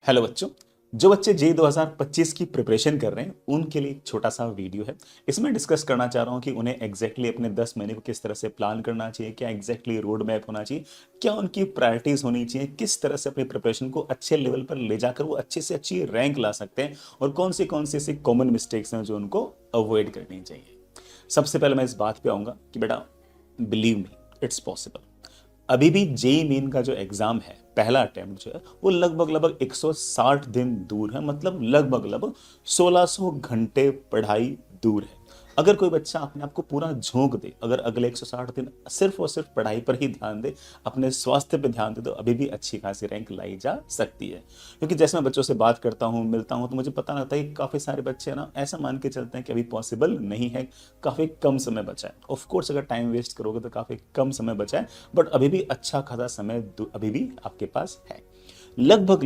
Hello बच्चों। जो बच्चे जे 2025 की प्रिपरेशन कर रहे हैं उनके लिए एक छोटा सा वीडियो है। इसमें डिस्कस करना चाह रहा हूं कि उन्हें अपने 10 महीने को किस तरह से प्लान करना चाहिए, क्या रोड मैप होना चाहिए, क्या उनकी प्रायोरिटीज होनी चाहिए, किस तरह से अपनी प्रिपरेशन को अच्छे लेवल पर ले जाकर वो अच्छे से अच्छी रैंक ला सकते हैं और कौन सी ऐसी कॉमन मिस्टेक्स हैं जो उनको अवॉइड करनी चाहिए। सबसे पहले मैं इस बात पे आऊंगा कि बेटा, बिलीव मी, इट्स पॉसिबल। अभी भी जेई मेन का जो एग्जाम है, पहला अटेम्प्ट जो है वो लगभग 160 दिन दूर है। मतलब लगभग 1600 घंटे पढ़ाई दूर है। अगर कोई बच्चा अपने आप को पूरा झोंक दे, अगर अगले 160 दिन सिर्फ और सिर्फ पढ़ाई पर ही ध्यान दे, अपने स्वास्थ्य पर ध्यान दे, तो अभी भी अच्छी खासी रैंक लाई जा सकती है। क्योंकि जैसे मैं बच्चों से बात करता हूँ, मिलता हूँ, तो मुझे पता लगता है कि काफ़ी सारे बच्चे ना ऐसा मान के चलते हैं कि अभी पॉसिबल नहीं है, काफ़ी कम समय बचा है। ऑफ कोर्स अगर टाइम वेस्ट करोगे तो काफ़ी कम समय बचा है, बट अभी भी अच्छा खासा समय अभी भी आपके पास है। लगभग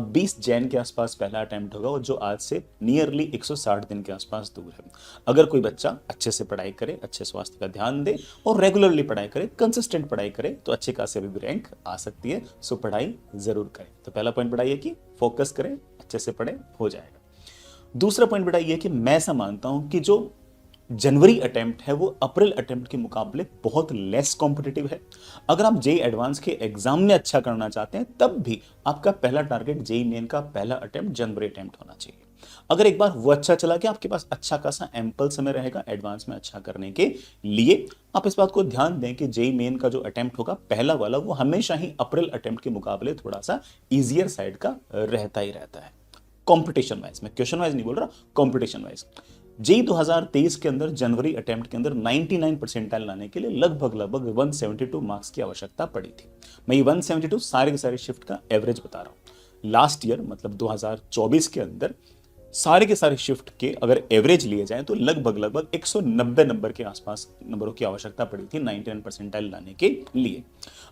20 जैन के आसपास पहला अटेम्प्ट होगा, और जो आज से नियरली 160 दिन के आसपास दूर है। अगर कोई बच्चा अच्छे से पढ़ाई करे, अच्छे स्वास्थ्य का ध्यान दे और रेगुलरली पढ़ाई करे, कंसिस्टेंट पढ़ाई करे, तो अच्छे खासे अभी भी रैंक आ सकती है। सो पढ़ाई जरूर करें। तो पहला पॉइंट बेटा ये कि फोकस करें, अच्छे से पढ़े, हो जाएगा। दूसरा पॉइंट बेटा ये कि मैं ऐसा मानता हूं कि जो जनवरी अटेम्प्ट है वो अप्रैल अटेम्प्ट के मुकाबले बहुत लेस कॉम्पिटिटिव है। अगर आप जेई एडवांस के एग्जाम में अच्छा करना चाहते हैं, तब भी आपका पहला टारगेट जेई मेन का पहला अटेम्प्ट जनवरी अटेम्प्ट होना चाहिए। अगर एक बार वो अच्छा चला गया, आपके पास अच्छा खासा एम्पल समय रहेगा एडवांस में अच्छा करने के लिए। आप इस बात को ध्यान दें कि जेई मेन का जो अटेम्प्ट होगा पहला वाला, वो हमेशा ही अप्रैल अटेम्प्ट के मुकाबले थोड़ा सा इजियर साइड का रहता ही रहता है। कंपटीशन वाइज, मैं क्वेश्चन वाइज नहीं बोल रहा, कंपटीशन वाइज। जेई 2023 के अंदर जनवरी अटेम्प्ट के अंदर 99 परसेंटाइल लाने के लिए लगभग 172 मार्क्स की आवश्यकता पड़ी थी। मैं ये 172 सारे के सारे शिफ्ट का एवरेज बता रहा हूं। लास्ट ईयर मतलब 2024 के अंदर सारे के सारे शिफ्ट के अगर एवरेज लिए जाए तो लगभग 190 नंबर के आसपास नंबरों की आवश्यकता पड़ी थी 99 परसेंटाइल लाने के लिए।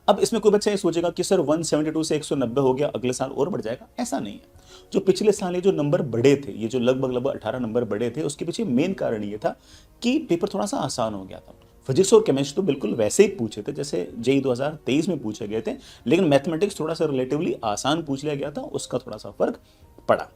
अब इसमें कोई बच्चा ये सोचेगा कि सर 172 से 190 हो गया, अगले साल और बढ़ जाएगा। ऐसा नहीं है। जो पिछले साल ये जो नंबर बढ़े थे, ये जो लगभग 18 नंबर बढ़े थे, उसके पीछे मेन कारण ये था कि पेपर थोड़ा सा आसान हो गया था। फिजिक्स और केमिस्ट्री तो बिल्कुल वैसे ही पूछे थे जैसे जेई 2023 में पूछे गए थे, लेकिन मैथमेटिक्स थोड़ा सा रिलेटिवली आसान पूछ लिया गया था, उसका थोड़ा सा फर्क पड़ा।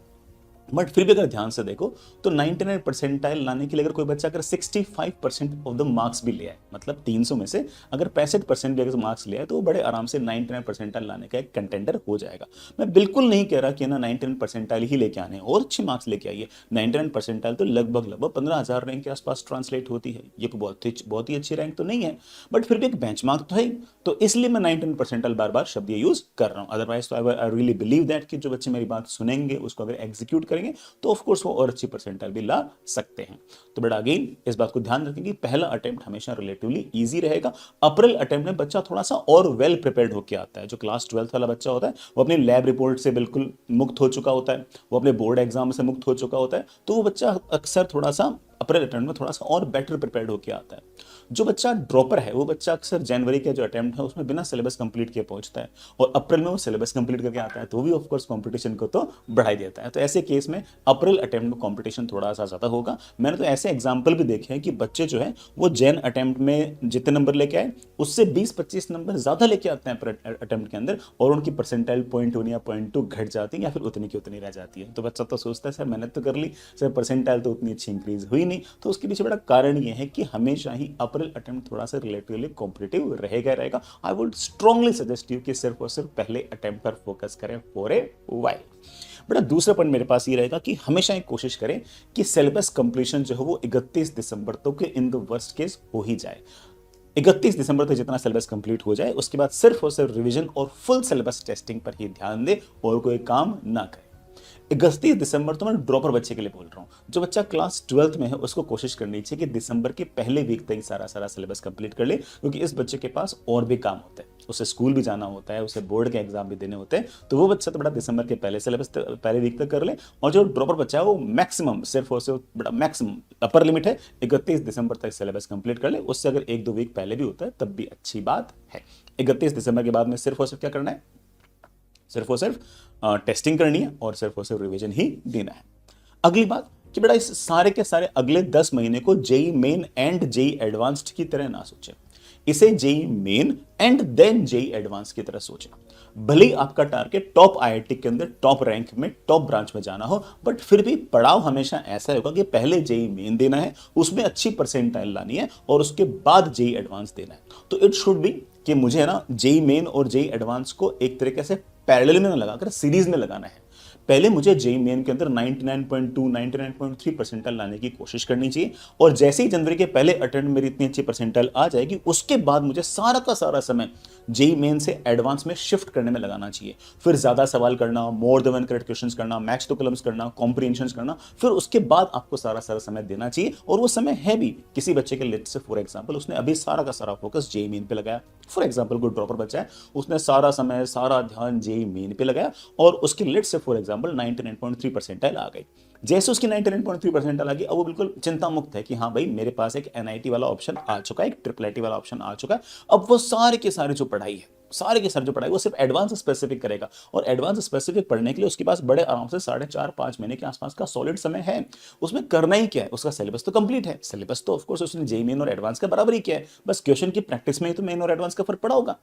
बट फिर भी अगर ध्यान से देखो तो 99 परसेंटाइल लाने के लिए अगर कोई बच्चा अगर 65% ऑफ द मार्क्स भी ले आए, मतलब 300 में से अगर 65% भी अगर मार्क्स ले आए, तो वो बड़े आराम से 99 परसेंटाइल लाने का एक कंटेंडर हो जाएगा। मैं बिल्कुल नहीं कह रहा कि ना 99 परसेंटाइल ही लेके आने और अच्छे मार्क्स लेके आइए। 99 परसेंटाइल तो लगभग 15,000 रैंक के आसपास ट्रांसलेट होती है। ये कोई बहुत ही अच्छी रैंक तो नहीं है, बट फिर भी एक बेंचमार्क तो है। तो इसलिए मैं 99 परसेंटाइल बार बार शब्द ये यूज कर रहा हूं। अदरवाइज तो आई रियली बिलीव दैट कि जो बच्चे मेरी बात सुनेंगे, उसको अगर एग्जीक्यूट करेंगे, तो ऑफ कोर्स वो और अच्छी परसेंटाइल भी ला सकते हैं। तो बेटा अगेन इस बात को ध्यान रखें कि पहला अटेम्प्ट हमेशा रिलेटिवली इजी रहेगा। अप्रैल अटेम्प्ट में बच्चा थोड़ा सा और वेल प्रिपेयर्ड होकर आता है। जो क्लास 12th वाला बच्चा होता है वो अपनी लैब रिपोर्ट से बिल्कुल मुक्त हो चुका होता है, वो अपने बोर्ड एग्जाम से मुक्त हो चुका होता है। तो वो बच्चा अक्सर थोड़ा सा अप्रैल अटेम्प्ट में थोड़ा सा और बेटर प्रिपेयर्ड होकर आता है। जो बच्चा ड्रॉपर है वो बच्चा अक्सर जनवरी के जो अटेम्प्ट है उसमें बिना सिलेबस कंप्लीट किए पहुंचता है, और अप्रैल में वो सिलेबस कंप्लीट करके आता है, तो भी ऑफ कोर्स कंपटीशन को तो बढ़ाई देता है। तो ऐसे केस में अप्रैल अटेम्प्ट में कंपटीशन थोड़ा सा ज्यादा होगा। मैंने तो ऐसे एग्जाम्पल भी देखे हैं कि बच्चे जो है वो जैन अटेम्प्ट में जितने नंबर लेके आए उससे 20-25 नंबर ज्यादा लेके आते हैं अटेम्प्ट के अंदर, और उनकी परसेंटाइल 0.1 या 0.2 घट जाती है या फिर उतनी की उतनी रह जाती है। तो बच्चा तो सोचता है सर मेहनत तो कर ली, सर परसेंटाइल तो उतनी अच्छी इंक्रीज हुई नहीं। तो उसके पीछे बड़ा कारण ये है कि हमेशा ही अप्रैल अटेम्प्ट थोड़ा सा रिलेटिवली कॉम्पिटिटिव रहेगा। I would strongly suggest you कि सिर्फ और सिर्फ पहले अटेम्प्ट पर फोकस करें फॉर ए वाइल। बेटा दूसरा पॉइंट मेरे पास ये रहेगा कि हमेशा एक कोशिश करें कि सिलेबस कंप्लीशन जो है वो 31 दिसंबर तक इन द वर्स्ट केस हो ही जाए। 31 दिसंबर तक जितना सिलेबस कंप्लीट हो जाए, उसके बाद सिर्फ और सिर्फ रिवीजन और फुल सिलेबस टेस्टिंग पर ही ध्यान दे और कोई काम ना करे। 31 दिसंबर तो मैं ड्रॉपर बच्चे के लिए बोल रहा हूँ। जो बच्चा क्लास 12th में है उसको कोशिश करनी चाहिए कि दिसंबर के पहले वीक तक सारा सिलेबस कंप्लीट कर ले, क्योंकि इस बच्चे के पास और भी काम होता है, उसे स्कूल भी जाना होता है, उसे बोर्ड के एग्जाम भी देने होते हैं। तो वो बच्चा तो बड़ा दिसंबर के पहले वीक तक कर ले। और जो ड्रॉपर बच्चा है वो मैक्सिमम सिर्फ और सिर्फ बड़ा मैक्सिमम अपर लिमिट है 31 दिसंबर तक सिलेबस कंप्लीट कर ले। उससे अगर 1-2 वीक पहले भी होता है तब भी अच्छी बात है। 31 दिसंबर के बाद में सिर्फ और सिर्फ क्या करना है, सिर्फ और सिर्फ टेस्टिंग करनी है और सिर्फ रिवीजन ही देना है। अगली बात कि बेटा इस सारे के सारे अगले 10 महीने को JEE Main and JEE Advanced की तरह ना सोचें, इसे JEE Main and then JEE Advance की तरह सोचें। भले ही आपका टारगेट टॉप आईआईटी के अंदर टॉप रैंक में टॉप ब्रांच में जाना हो, बट फिर भी पड़ाव हमेशा ऐसा होगा कि पहले जेई मेन देना है, उसमें अच्छी परसेंटाइल लानी है और उसके बाद जेई एडवांस देना है। तो इट शुड बी कि मुझे है ना जेई मेन और जेई एडवांस को एक तरीके से पैरेलल में ना लगाकर सीरीज में लगाना है। पहले मुझे जेई मेन के अंदर 99.2 99.3 परसेंटाइल लाने की कोशिश करनी चाहिए, और जैसे ही जनवरी के पहले अटेम्प्ट मेरी इतनी अच्छी परसेंटाइल आ जाएगी, उसके बाद मुझे सारा का सारा समय जेई मेन से एडवांस में शिफ्ट करने में लगाना चाहिए। फिर ज्यादा सवाल करना, more than one correct questions करना, मैच द कॉलम्स करना, कॉम्प्रिहेंशंस करना, फिर उसके बाद आपको सारा सारा समय देना चाहिए। और वो समय है भी किसी बच्चे के लिस्ट से, फॉर एग्जाम्पल उसने अभी सारा का सारा फोकस जेई मेन पे लगाया, फॉर एग्जाम्पल कोई ड्रॉपर बच्चा है, उसने सारा समय सारा ध्यान जेई मेन पे लगाया और उसकी लिस्ट से फॉर एग्जाम्पल 99.3 परसेंटाइल आ गई। जैसे उसकी 99.3 परसेंटाइल आ गई, अब वो बिल्कुल चिंता मुक्त है कि हाँ भाई मेरे पास एक एनआईटी वाला ऑप्शन आ चुका है, एक ट्रिपल आईटी वाला ऑप्शन आ चुका है। अब वो सारे के सारे जो पढ़ाई है, सारे के सारे जो पढ़ाई वो सिर्फ एडवांस स्पेसिफिक करेगा, और एडवांस स्पेसिफिक पढ़ने के लिए उसके पास बड़े आराम से 4.5-5 महीने के आसपास का सॉलिड समय है। उसमें करना ही क्या है, उसका सिलेबस तो कंप्लीट है, सिलेबस तो ऑफकोर्स उसने जेई मेन और एडवांस का बराबर ही किया है, बस क्वेश्चन की प्रैक्टिस में ही तो मेन और एडवांस का फर्क पड़ा होगा।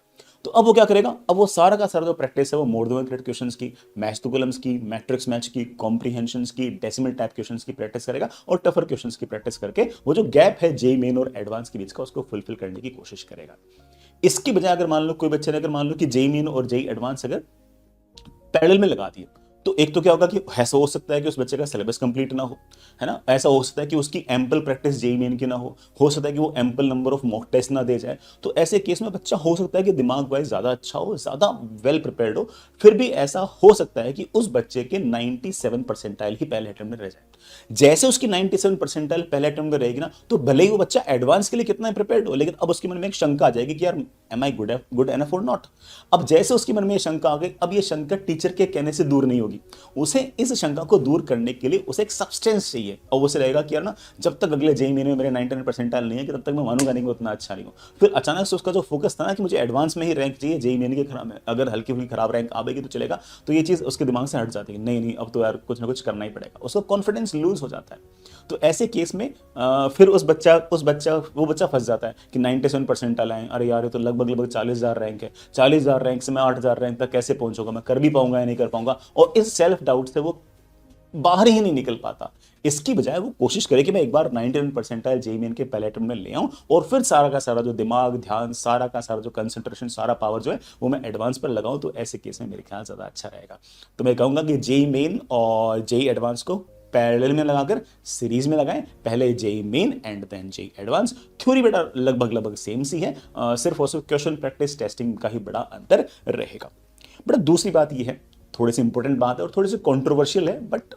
तो अब वो क्या करेगा, अब वो सारा का सारा जो प्रैक्टिस है वो मोर देन वन क्वेश्चंस की, मैच टू कॉलम्स की, मैट्रिक्स मैच की, कॉम्प्रिहेंशंस की, डेसिमल टाइप क्वेश्चंस की प्रैक्टिस करेगा, और टफर क्वेश्चंस की प्रैक्टिस करके वो जो गैप है जेई मेन और एडवांस के बीच का उसको फुलफिल करने की कोशिश करेगा। इसकी बजाय अगर मान लो कोई बच्चे ने अगर मान लो कि जेई मेन और जेई एडवांस अगर पैरेलल में लगा दिए, तो एक तो क्या होगा कि ऐसा हो सकता है कि उस बच्चे का सिलेबस कंप्लीट ना हो, है ना, ऐसा हो सकता है कि उसकी एम्पल प्रैक्टिस जेई मेन की ना हो सकता है कि वो ample number of mock test ना दे जाए। तो ऐसे केस में बच्चा हो सकता है कि दिमाग वाइज ज्यादा अच्छा हो, ज्यादा वेल प्रिपेयर्ड हो, फिर भी ऐसा हो सकता है कि उस बच्चे के 97 परसेंटाइल ही पहले अटेम्प्ट में रह जाए। जैसे उसकी 97 परसेंटाइल पहले अटेम्प्ट में रहेगी ना, तो भले ही वो बच्चा एडवांस के लिए कितना प्रिपेयर्ड हो, लेकिन अब उसके मन में एक शंका आ जाएगी कि यार एम आई गुड एनफ और नॉट। अब जैसे उसके मन में ये शंका आ गई, अब ये शंका टीचर के कहने से दूर नहीं होगी, उसे इस शंका को दूर करने के लिए उसे एक सब्सटेंस चाहिए, और उसे रहेगा कि यार ना जब तक अगले जेई महीने में मेरे 99 परसेंटाइल नहीं है कि तब तक मैं मानूंगा नहीं कि उतना अच्छा नहीं हो। फिर अचानक से उसका जो फोकस था ना कि मुझे एडवांस में ही रैंक चाहिए, जेई महीने के खराब है, अगर हल्की फुल्की खराब रैंक आएगी तो चलेगा, तो ये चीज उसके दिमाग से हट जाती है, नहीं नहीं अब तो यार कुछ ना कुछ करना ही पड़ेगा, उसका कॉन्फिडेंस लूज हो जाता है। तो ऐसे केस में फिर वो बच्चा फंस जाता है कि 97 परसेंटाइल आए, अरे यार ये तो लगभग 40,000 रैंक है, 40,000 रैंक से मैं 8,000 रैंक तक कैसे पहुंचूंगा, मैं कर भी पाऊंगा या नहीं कर पाऊंगा, और इस सेल्फ डाउट से वो बाहर ही नहीं निकल पाता। इसकी बजाय वो कोशिश करे कि मैं एक बार 99 परसेंटाइल जेई मेन के पहले अटेम्प्ट में ले आऊं, और फिर सारा का सारा जो दिमाग, ध्यान, सारा का सारा जो कंसंट्रेशन, सारा पावर जो है वो मैं एडवांस पर लगाऊं। तो ऐसे केस में मेरे ख्याल ज्यादा अच्छा रहेगा। तो मैं कहूंगा कि जेई मेन और जेई एडवांस को पैरेलल में लगाकर सीरीज में लगाएं, पहले JEE Main and then JEE Advance. Theory बेटा लगभग सेम सी है, सिर्फ और सिर्फ क्वेश्चन प्रैक्टिस टेस्टिंग का ही बड़ा अंतर रहेगा। बट दूसरी बात यह है, थोड़ी सी इंपॉर्टेंट बात है और थोड़ी सी कंट्रोवर्शियल है, बट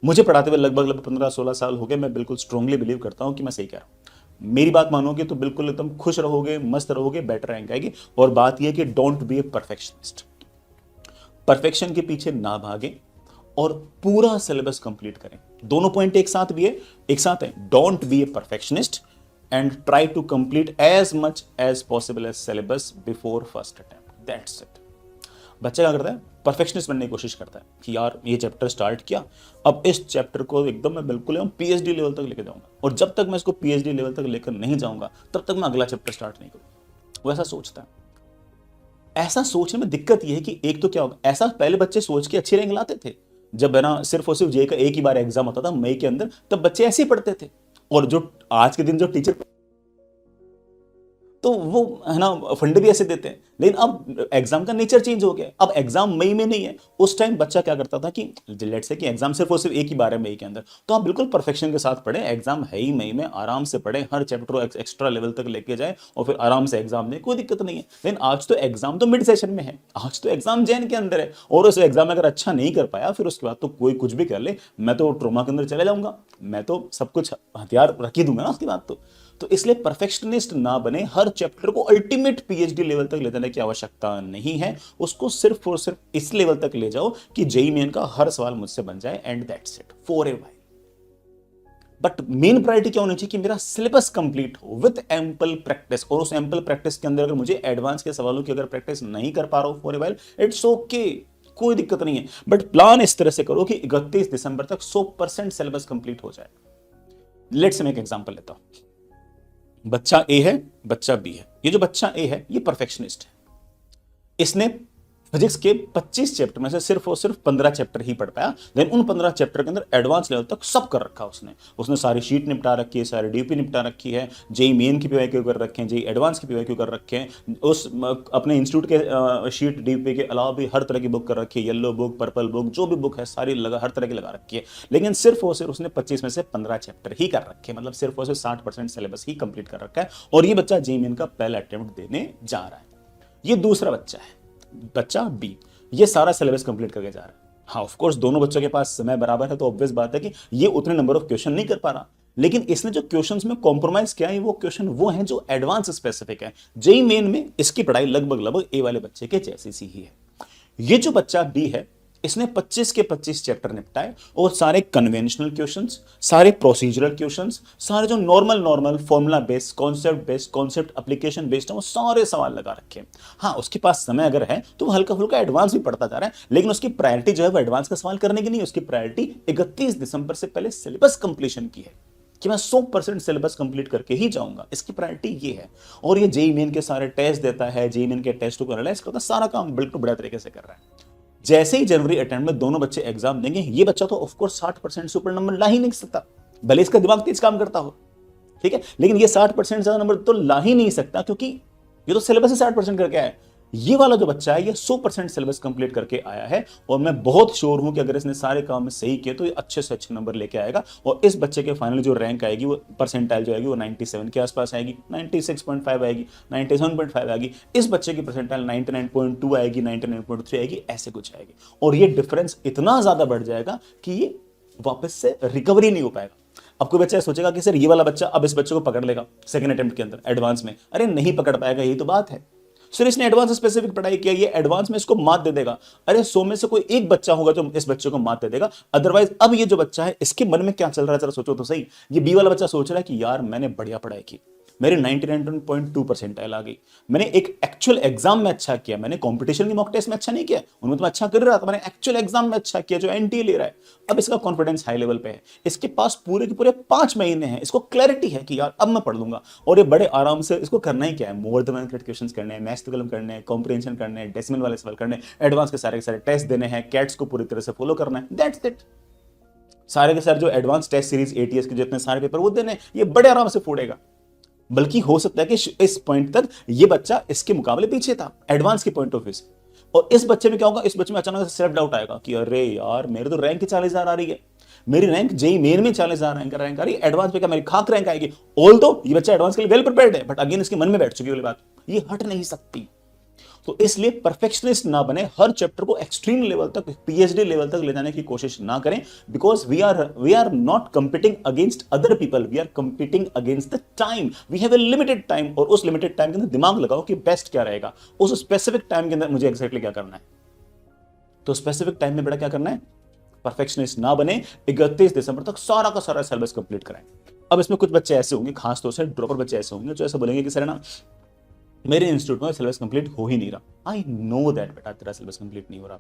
मुझे पढ़ाते हुए लगभग 15-16 साल हो गए, मैं बिल्कुल स्ट्रांगली बिलीव करता हूं कि मैं सही कह रहा हूं। मेरी बात मानोगे तो बिल्कुल एकदम खुश रहोगे, मस्त रहोगे, बेटर रैंक आएगी। और बात यह कि don't be a perfectionist, perfection के पीछे ना भागे और पूरा सिलेबस कंप्लीट करें। दोनों पॉइंट एक साथ भी है, एक साथ है, don't be a perfectionist and try to complete as much as possible as syllabus before first attempt, that's it. बच्चा क्या करता है, परफेक्शनिस्ट बनने की कोशिश करता है कि यार ये चैप्टर स्टार्ट किया, अब इस चैप्टर को एकदम मैं बिल्कुल पीएचडी लेवल तक लेकर जाऊंगा, और जब तक मैं इसको पीएचडी लेवल तक लेकर नहीं जाऊंगा तब तक मैं अगला चैप्टर स्टार्ट नहीं करूंगा। वो ऐसा सोचता है। ऐसा सोचने में दिक्कत यह है कि एक तो क्या होगा, ऐसा पहले बच्चे सोच के अच्छी रैंक लाते थे, जब है ना सिर्फ और सिर्फ जे का एक ही बार एग्जाम होता था मई के अंदर, तब बच्चे ऐसे ही पढ़ते थे। और जो आज के दिन जो टीचर, तो वो है ना फंड भी ऐसे देते हैं। लेकिन अब एग्जाम का नेचर चेंज हो गया, अब एग्जाम मई में नहीं है। उस टाइम बच्चा क्या करता था कि लेट्स से कि एग्जाम सिर्फ और सिर्फ एक ही बार है मई के अंदर, तो आप बिल्कुल परफेक्शन के साथ पढ़े, एग्जाम है ही मई में, आराम से पढ़े, हर चैप्टर को एक्स्ट्रा लेवल तक लेके जाए और फिर आराम से एग्जाम दें, कोई दिक्कत नहीं है। लेकिन आज तो एग्जाम तो मिड सेशन में है, आज तो एग्जाम जैन के अंदर है, और उस एग्जाम में अगर अच्छा नहीं कर पाया फिर उसके बाद तो कोई कुछ भी कर ले, मैं तो ट्रोमा के अंदर चले जाऊंगा, मैं तो सब कुछ हथियार रख ही दूंगा ना उसके बाद तो इसलिए परफेक्शनिस्ट ना बने, हर चैप्टर को अल्टीमेट पीएचडी लेवल तक ले जाने की आवश्यकता नहीं है, उसको सिर्फ और सिर्फ इस लेवल तक ले जाओ कि जेईई मेन का हर सवाल मुझसे बन जाए, and that's it for a while. But main priority क्या होनी चाहिए कि मेरा सिलेबस कंप्लीट हो विद एम्पल प्रैक्टिस, और उस एम्पल प्रैक्टिस के अंदर अगर मुझे एडवांस के सवालों की अगर प्रैक्टिस नहीं कर पा रहा हूं for a while, it's okay, कोई दिक्कत नहीं है। बट प्लान इस तरह से करो कि 31 दिसंबर तक 100% सिलेबस कंप्लीट हो जाए। लेट्स मैं एक एग्जांपल लेता हूं, बच्चा ए है, बच्चा बी है। ये जो बच्चा ए है ये परफेक्शनिस्ट है, इसने फिजिक्स के 25 चैप्टर में से सिर्फ और सिर्फ 15 चैप्टर ही पढ़ पाया। देन उन 15 चैप्टर के अंदर एडवांस लेवल तक सब कर रखा उसने सारी शीट निपटा रखी है, सारी डीपी निपटा रखी है, जेई मेन की पीवाईक्यू कर रखे हैं, जेई एडवांस की पीवाईक्यू कर रखे हैं, उस अपने इंस्टीट्यूट के शीट डीपी के अलावा भी हर तरह की बुक कर रखी है, येलो बुक, पर्पल बुक, जो भी बुक है सारी हर तरह की लगा रखी है। लेकिन सिर्फ और सिर्फ उसने 25 में से 15 चैप्टर ही कर रखे हैं, मतलब सिर्फ और सिर्फ 60% सिलेबस ही कंप्लीट कर रखा है। और ये बच्चा जेई मेन का पहला अटेम्प्ट देने जा रहा है। ये दूसरा बच्चा है, बच्चा बी, ये सारा सिलेबस कंप्लीट करके जा रहा है। हाँ ऑफ कोर्स दोनों बच्चों के पास समय बराबर है, तो ऑब्वियस बात है कि ये उतने नंबर ऑफ क्वेश्चन नहीं कर पा रहा, लेकिन इसने जो क्वेश्चंस में कॉम्प्रोमाइज किया है वो क्वेश्चन वो हैं जो एडवांस स्पेसिफिक है। जेई मेन में इसकी पढ़ाई लगभग ए वाले बच्चे के जैसी सी ही है। ये जो बच्चा बी है, इसने 25 के 25 चैप्टर निपटाए और सारे कन्वेंशनल क्वेश्चंस, सारे प्रोसीजरल क्वेश्चंस, सारे जो normal formula based, concept application based है, वो सारे सवाल लगा रखे। हाँ उसके पास समय अगर है तो वो हल्का फुल्का एडवांस भी पढ़ता जा रहा है, लेकिन उसकी प्रायोरिटी जो है वो एडवांस का सवाल करने की नहीं, उसकी प्रायोरिटी 31 दिसंबर से पहले सिलेबस कंप्लीशन की है कि मैं 100% सिलेबस कंप्लीट करके ही जाऊंगा। इसकी प्रायोरिटी ये है। और ये जेई मेन के सारे टेस्ट देता है, जेई मेन के टेस्ट को एनालाइज करता है, सारा काम बिल्कुल बढ़िया तरीके से कर रहा है। जैसे ही जनवरी अटेम्प्ट में दोनों बच्चे एग्जाम देंगे, ये बच्चा तो ऑफ कोर्स 60% से ऊपर नंबर ला ही नहीं सकता, भले इसका दिमाग तेज काम करता हो, ठीक है, लेकिन ये 60% ज्यादा नंबर तो ला ही नहीं सकता, क्योंकि ये तो सिलेबस ही 60% करके आया है। ये वाला जो बच्चा है ये 100% सिलेबस कंप्लीट करके आया है, और मैं बहुत श्योर हूं कि अगर इसने सारे काम में सही किए तो ये अच्छे से अच्छे नंबर लेके आएगा। और इस बच्चे के फाइनल जो रैंक आएगी, वो परसेंटाइल जो आएगी वो 97 के आसपास आएगी, 96.5 आएगी, 97.5 आएगी। इस बच्चे की परसेंटाइल 99.2 आएगी, 99.3 आएगी, ऐसे कुछ आएगी। और ये डिफरेंस इतना ज्यादा बढ़ जाएगा कि ये वापस से रिकवरी नहीं हो पाएगा। अब कोई बच्चा सोचेगा कि सर ये वाला बच्चा अब इस बच्चे को पकड़ लेगा सेकंड अटेम्प्ट के अंदर एडवांस में, अरे नहीं पकड़ पाएगा, यही तो बात है। सर इसने एडवांस स्पेसिफिक पढ़ाई किया, ये एडवांस में इसको मात दे देगा। अरे 100 में से कोई एक बच्चा होगा जो इस बच्चे को मात दे देगा, अदरवाइज अब ये जो बच्चा है इसके मन में क्या चल रहा है जरा सोचो तो सही। ये बी वाला बच्चा सोच रहा है कि यार मैंने बढ़िया पढ़ाई की, मेरी 99.2 परसेंटाइल आ गई, मैंने एक एक्चुअल एग्जाम में अच्छा किया, मैंने कंपटीशन की मॉक टेस्ट में अच्छा नहीं किया, उनमें तो मैं अच्छा कर रहा था, मैंने एक्चुअल एग्जाम में अच्छा किया जो एनटीए ले रहा है। अब इसका कॉन्फिडेंस हाई लेवल पे है, इसके पास पूरे के पूरे 5 महीने हैं, इसको क्लैरिटी है कि यार अब मैं पढ़ लूंगा। और ये बड़े आराम से इसको करना ही क्या है, मोर देन क्वेश्चन करने हैं, मैथ्स कलम करने हैं, कॉम्प्रिहेंशन करने हैं, डेसिमल वाले सवाल करने हैं, एडवांस के सारे टेस्ट देने हैं, कैट्स को पूरी तरह से फॉलो करना है, दैट्स इट। सारे के सारे जो एडवांस टेस्ट सीरीज एटीएस के जितने सारे पेपर वो देने, ये बड़े आराम से फोड़ेगा। बल्कि हो सकता है कि इस पॉइंट तक ये बच्चा इसके मुकाबले पीछे था एडवांस के पॉइंट ऑफ व्यू से। और इस बच्चे में क्या होगा, इस बच्चे में अचानक से सेल्फ डाउट आएगा कि अरे यार मेरे तो रैंक 40,000 आ रही है, मेरी रैंक जेई मेन में 40,000 रैंक आ रही है, एडवांस पे क्या मेरी खाक रैंक आएगी। ऑल तो ये बच्चा एडवांस के लिए वेल प्रिपेयर्ड है, बट अगेन इसके मन में बैठ चुकी वाली बात, ये हट नहीं सकती। तो इसलिए परफेक्शनिस्ट ना बने, हर चैप्टर को एक्सट्रीम लेवल तक, पीएचडी लेवल तक ले जाने की कोशिश ना करें, because we are not competing against other people, we are competing against the time. We have a limited time, और उस लिमिटेड टाइम के अंदर दिमाग लगाओ कि बेस्ट क्या रहेगा, उस स्पेसिफिक टाइम के अंदर मुझे एक्जैक्टली क्या करना है। तो स्पेसिफिक टाइम में बेटा क्या करना है, परफेक्शनिस्ट ना बने, 31 दिसंबर तक सारा का सारा सिलेबस कंप्लीट कराएं। अब इसमें कुछ बच्चे ऐसे होंगे, खासतौर से ड्रॉपर बच्चे ऐसे होंगे जो ऐसे बोलेंगे कि सर ना मेरे इंस्टीट्यूट में सिलेबस कंप्लीट हो ही नहीं रहा। आई नो दैट बेटा तेरा सिलेबस कंप्लीट नहीं हो रहा।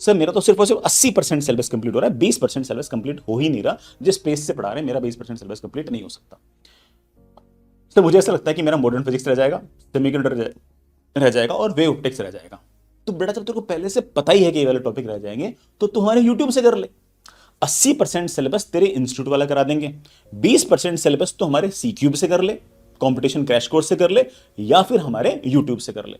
सर मेरा तो सिर्फ और सिर्फ 80% सिलेबस कंप्लीट हो रहा है, 20% सिलेबस कंप्लीट हो ही नहीं रहा, जिस पेस से पढ़ा रहे हैं मेरा 20% सिलेबस कंप्लीट नहीं हो सकता। तो मुझे ऐसा लगता है कि मेरा मॉडर्न फिजिक्स रह जाएगा, सेमीकंडक्टर रह जाएगा और वेव ऑप्टिक्स रह जाएगा। तो बेटा जब तेरे को पहले से पता ही है कि ये वाले टॉपिक रह जाएंगे तो तुम्हारे यूट्यूब से कर ले। 80% सिलेबस तेरे इंस्टीट्यूट वाला करा देंगे, 20% सिलेबस तो हमारे सी क्यूब से कर ले, कंपटीशन क्रैश कोर्स से कर ले, या फिर हमारे यूट्यूब से कर ले।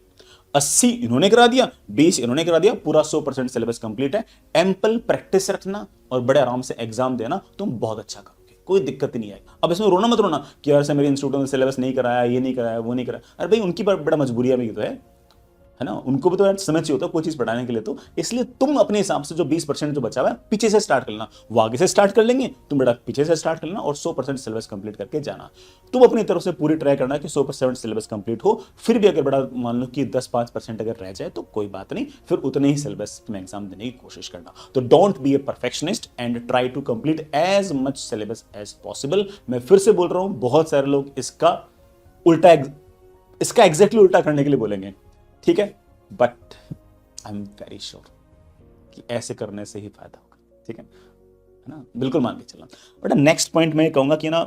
80 इन्होंने करा दिया, 20 इन्होंने करा दिया, पूरा 100% सिलेबस कंप्लीट है। एम्पल प्रैक्टिस रखना और बड़े आराम से एग्जाम देना, तुम बहुत अच्छा करोगे, कोई दिक्कत नहीं आएगी। अब इसमें रोना मत रोना कि यार से मेरे इंस्टीट्यूट में सिलेबस नहीं कराया, ये नहीं कराया, वो नहीं कराया। अरे भाई उनकी बड़ा मजबूरियां भी तो है ना, उनको भी तो यार समझ चाहिए होता है कोई चीज पढ़ाने के लिए। तो इसलिए तुम अपने हिसाब से जो 20% जो बचा हुआ है पीछे से स्टार्ट कर लेना, वो आगे से स्टार्ट कर लेंगे, तुम बेटा पीछे से स्टार्ट कर लेना और 100% सिलेबस कंप्लीट करके जाना। तुम अपनी तरफ से पूरी ट्राई करना कि 100% सिलेबस कंप्लीट हो। फिर भी अगर बड़ा मान लो कि 10-5% अगर रह जाए तो कोई बात नहीं, फिर उतने ही सिलेबस में एग्जाम देने की कोशिश करना। तो don't be a perfectionist and try to complete as much syllabus as possible. मैं फिर से बोल रहा हूं, बहुत सारे लोग इसका एग्जैक्टली उल्टा करने के लिए बोलेंगे, ठीक है, but I am very sure कि ऐसे करने से ही फायदा होगा, ठीक है ना, बिल्कुल मान के चलना। बट नेक्स्ट पॉइंट मैं कहूंगा कि ना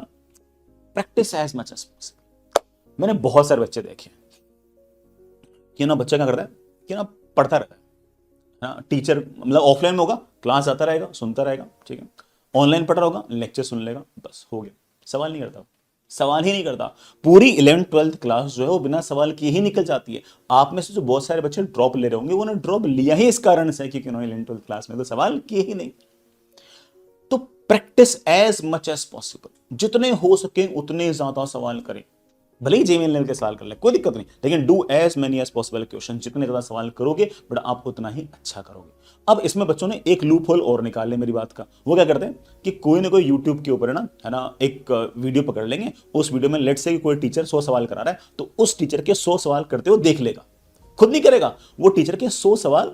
practice as much as possible. मैंने बहुत सारे बच्चे देखे कि ना बच्चा क्या करता है कि ना पढ़ता रहता है, हाँ, टीचर मतलब ऑफलाइन में होगा, क्लास आता रहेगा, सुनता रहेगा, ठीक है। ऑनलाइन पढ़ रहा होगा, लेक्चर सुन लेगा, बस हो गया, सवाल नहीं करता, सवाल ही नहीं करता। पूरी 11th-12th क्लास जो है वो बिना सवाल किए ही निकल जाती है। आप में से जो बहुत सारे बच्चे ड्रॉप ले रहे होंगे, उन्होंने ड्रॉप लिया ही इस कारण से कि उन्होंने 11th-12th क्लास में तो सवाल किए ही नहीं। तो practice as much as possible, जितने हो सके उतने ज्यादा सवाल करें। भले ही जेईई लेवल के सवाल कर ले, कोई दिक्कत नहीं, लेकिन do as many as possible question. जितने ज्यादा सवाल करोगे बट आप उतना ही अच्छा करोगे। अब इसमें बच्चों ने एक लूप होल और निकाल ले मेरी बात का। वो क्या करते हैं कि कोई ना कोई यूट्यूब के ऊपर है ना एक वीडियो पकड़ लेंगे। उस वीडियो में लेट से कोई टीचर 100 सवाल करा रहा है, तो उस टीचर के 100 सवाल करते हुए देख लेगा, खुद नहीं करेगा, वो टीचर के 100 सवाल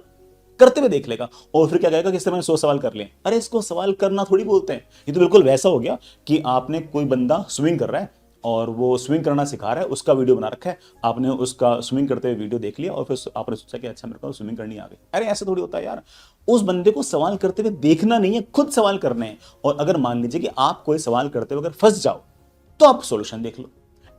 करते हुए देख लेगा और फिर क्या कहेगा कि इससे मैंने 100 सवाल कर लिए। अरे इसको सवाल करना थोड़ी बोलते हैं। ये तो बिल्कुल वैसा हो गया कि आपने कोई बंदा स्विमिंग कर रहा है और वो स्विमिंग करना सिखा रहा है, उसका वीडियो बना रखा है, आपने उसका स्विमिंग करते हुए वीडियो देख लिया और फिर आपने सोचा कि अच्छा मेरे को स्विमिंग करनी आ गई। अरे ऐसा थोड़ी होता है यार, उस बंदे को सवाल करते हुए देखना नहीं है, खुद सवाल करने हैं। और अगर मान लीजिए कि आप कोई सवाल करते हुए अगर फंस जाओ तो आप सोल्यूशन देख लो।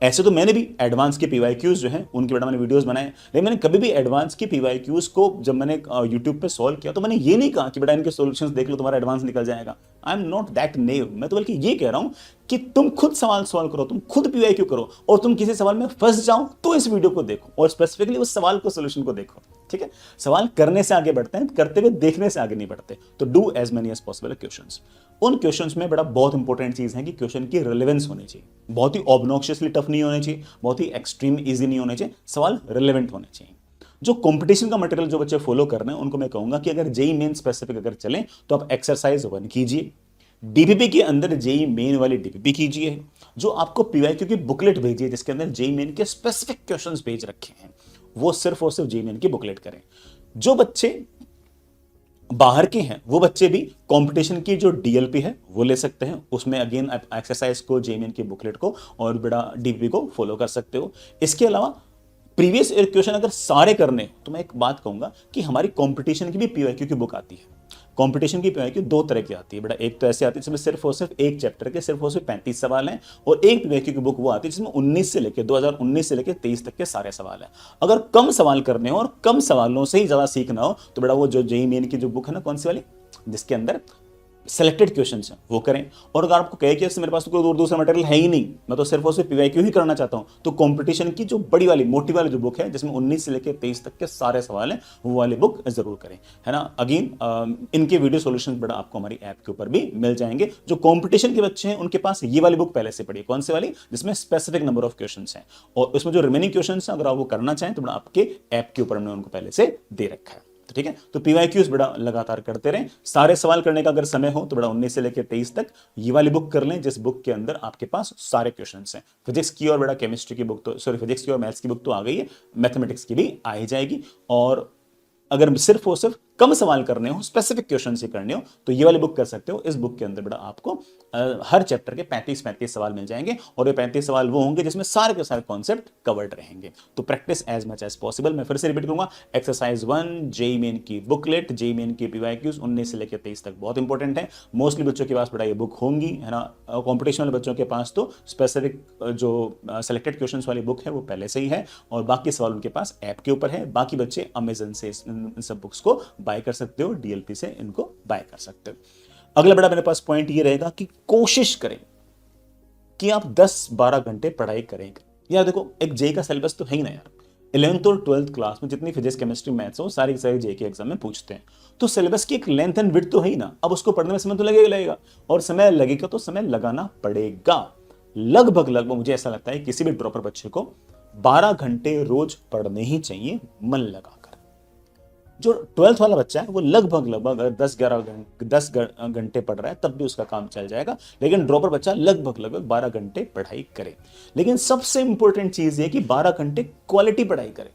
ऐसे तो मैंने भी एडवांस के पीवाईक्यूज जो हैं उनके बेटा मैंने वीडियोस बनाए, लेकिन मैंने कभी भी एडवांस की पीवाईक्यूज को जब मैंने यूट्यूब पे सॉल्व किया तो मैंने ये नहीं कहा कि बेटा इनके सॉल्यूशंस देख लो तुम्हारा एडवांस निकल जाएगा। आई एम नॉट दैट नेव। मैं तो बल्कि ये कह रहा हूं कि तुम खुद सवाल सॉल्व करो, तुम खुद पीवाईक्यू करो, और तुम किसी सवाल में फंस जाओ तो इस वीडियो को देखो और स्पेसिफिकली उस सवाल को सोल्यूशन को देखो, ठीक है। सवाल करने से आगे बढ़ते हैं, करते हुए देखने से आगे नहीं बढ़ते। तो do as many as possible questions. उन क्वेश्चंस में बड़ा बहुत इंपॉर्टेंट चीज है कि क्वेश्चन की रिलेवेंस होनी चाहिए, बहुत ही ऑब्नॉक्शियसली टफ नहीं होने चाहिए, बहुत ही एक्सट्रीम इजी नहीं होने चाहिए, सवाल रिलेवेंट होने चाहिए। जो कंपटीशन का मटेरियल जो बच्चे फॉलो कर रहे हैं उनको मैं कहूंगा कि अगर जेई मेन स्पेसिफिक अगर चलें तो आप एक्सरसाइज 1 कीजिए, डीपीपी के अंदर जेई मेन वाली डीपीपी कीजिए, जो आपको पीवाईक्यू की बुकलेट भेजिए जिसके अंदर जेई मेन के स्पेसिफिक क्वेश्चंस भेज रखे हैं, वो सिर्फ और सिर्फ जेई मेन की बुकलेट करें। जो बच्चे बाहर के हैं वो बच्चे भी कंपटीशन की जो डीएलपी है वो ले सकते हैं, उसमें अगेन एक्सरसाइज को, जेईमेन की बुकलेट को और बड़ा डीपीपी को फॉलो कर सकते हो। इसके अलावा प्रीवियस ईयर क्वेश्चन अगर सारे करने तो मैं एक बात कहूंगा कि हमारी कंपटीशन की भी पीवाईक्यू की बुक आती है। कंपटीशन की पीवाईक्यू 2 तरह की आती है बेटा, एक तो ऐसे आती है जिसमें सिर्फ और सिर्फ एक चैप्टर के सिर्फ और सिर्फ 35 सवाल हैं, और एक पीवाईक्यू की बुक वो आती है जिसमें 2019 से लेकर 23 तक के सारे सवाल हैं। अगर कम सवाल करने हो और कम सवालों से ही ज्यादा सीखना हो तो बेटा वो जो जेईई मेन की जो बुक है ना, कौन सी वाली, जिसके अंदर सेलेक्टेड क्वेश्चंस हैं वो करें। और अगर आपको कहे कि इससे मेरे पास तो कोई और दूसरा मटेरियल है ही नहीं, मैं तो सिर्फ और सिर्फ पीवाईक्यू ही करना चाहता हूं, तो कंपटीशन की जो बड़ी वाली मोटी वाली जो बुक है जिसमें 19 से लेकर 23 तक के सारे सवाल हैं वो वाली बुक जरूर करें, है ना। अगेन इनके वीडियो सॉल्यूशंस बड़ा आपको हमारी ऐप के ऊपर भी मिल जाएंगे। जो कंपटीशन के बच्चे हैं उनके पास ये वाली बुक पहले से पड़ी है, कौन सी वाली, जिसमें स्पेसिफिक नंबर ऑफ क्वेश्चन हैं, और उसमें जो रिमेनिंग क्वेश्चन हैं अगर आप वो करना चाहें तो बड़ा आपके ऐप के ऊपर हमने उनको पहले से दे रखा है, ठीक है। तो पीवाईक्यूज बड़ा लगातार करते रहें। सारे सवाल करने का अगर समय हो तो बड़ा 19 से लेकर 23 तक ये वाली बुक कर लें जिस बुक के अंदर आपके पास सारे क्वेश्चंस हैं। फिजिक्स की और बड़ा केमिस्ट्री की बुक तो, सॉरी फिजिक्स की और मैथ्स की बुक तो आ गई है, मैथमेटिक्स की भी आ ही जाएगी। और अगर सिर्फ और सिर्फ कम सवाल करने हो, स्पेसिफिक क्वेश्चन से करने हो, तो ये वाली बुक कर सकते हो। इस बुक के अंदर बड़ा आपको हर चैप्टर के 35 सवाल मिल जाएंगे, और ये 35 सवाल वो होंगे जिसमें सारे के सारे कॉन्सेप्ट कवर्ड रहेंगे। तो practice as much as possible. मैं फिर से रिपीट करूंगा, एक्सरसाइज 1 जेईई मेन की बुकलेट, जेईई मेन की पीवाईक्यूज 19 से लेकर 23 तक बहुत इंपॉर्टेंट है। मोस्टली बच्चों के पास बड़ा ये बुक होंगी, है ना। कॉम्पिटिशन वाले बच्चों के पास तो स्पेसिफिक जो सेलेक्टेड क्वेश्चन वाली बुक है वो पहले से ही है, और बाकी सवाल उनके पास ऐप के ऊपर है। बाकी बच्चे अमेजन से इन सब बुक्स को बाय कर सकते हो, डीएलपी से इनको बाय कर सकते हो। अगला बड़ा मेरे पास पॉइंट ये रहेगा कि कोशिश करें कि आप 10-12 घंटे पढ़ाई करेंगे। यार देखो, एक जेईई का सिलेबस तो है ही ना यार, 11th और 12th क्लास में जितनी फिजिक्स केमिस्ट्री मैथ्स हो सारी जेईई के एग्जाम में पूछते हैं, तो सिलेबस की एक लेंथ एंड विड्थ तो है ही ना। अब उसको पढ़ने में समय तो लगेगा, और समय लगेगा तो समय लगाना पड़ेगा। लगभग मुझे ऐसा लगता है किसी भी ड्रॉपर बच्चे को 12 घंटे रोज पढ़ने ही चाहिए मन लगाकर। जो 12th वाला बच्चा है वो लगभग अगर 10 घंटे पढ़ रहा है तब भी उसका काम चल जाएगा, लेकिन ड्रॉपर बच्चा लगभग 12 घंटे पढ़ाई करे। लेकिन सबसे इंपॉर्टेंट चीज ये कि 12 घंटे क्वालिटी पढ़ाई करे।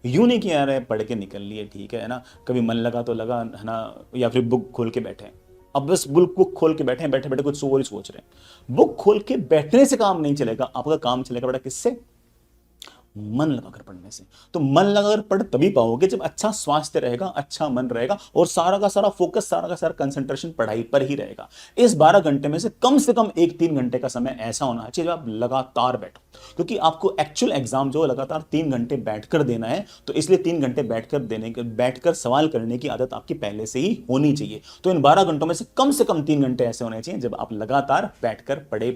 यूं नहीं कि यार पढ़ के निकल लिए, ठीक है ना, कभी मन लगा तो लगा, है ना, या फिर बुक खोल के बैठे। अब बस बुक खोल के बैठे बैठे कुछ और ही सोच रहे हैं। बुक खोल के बैठने से काम नहीं चलेगा, आपका काम चलेगा बेटा किससे, मन लगाकर पढ़ने से। तो मन लगाकर पढ़ तभी पाओगे जब अच्छा स्वास्थ्य रहेगा, अच्छा मन रहेगा और सारा का सारा फोकस, सारा का सारा कंसंट्रेशन पढ़ाई पर ही रहेगा। इस 12 घंटे में से कम एक 3 घंटे का समय ऐसा होना चाहिए जब आप लगातार बैठो, क्योंकि आपको एक्चुअल एग्जाम जो लगातार 3 घंटे बैठकर देना है, तो इसलिए 3 घंटे बैठकर सवाल करने की आदत आपकी पहले से ही होनी चाहिए। तो इन 12 घंटों में से कम 3 घंटे ऐसे होने चाहिए जब आप लगातार बैठकर पढ़े,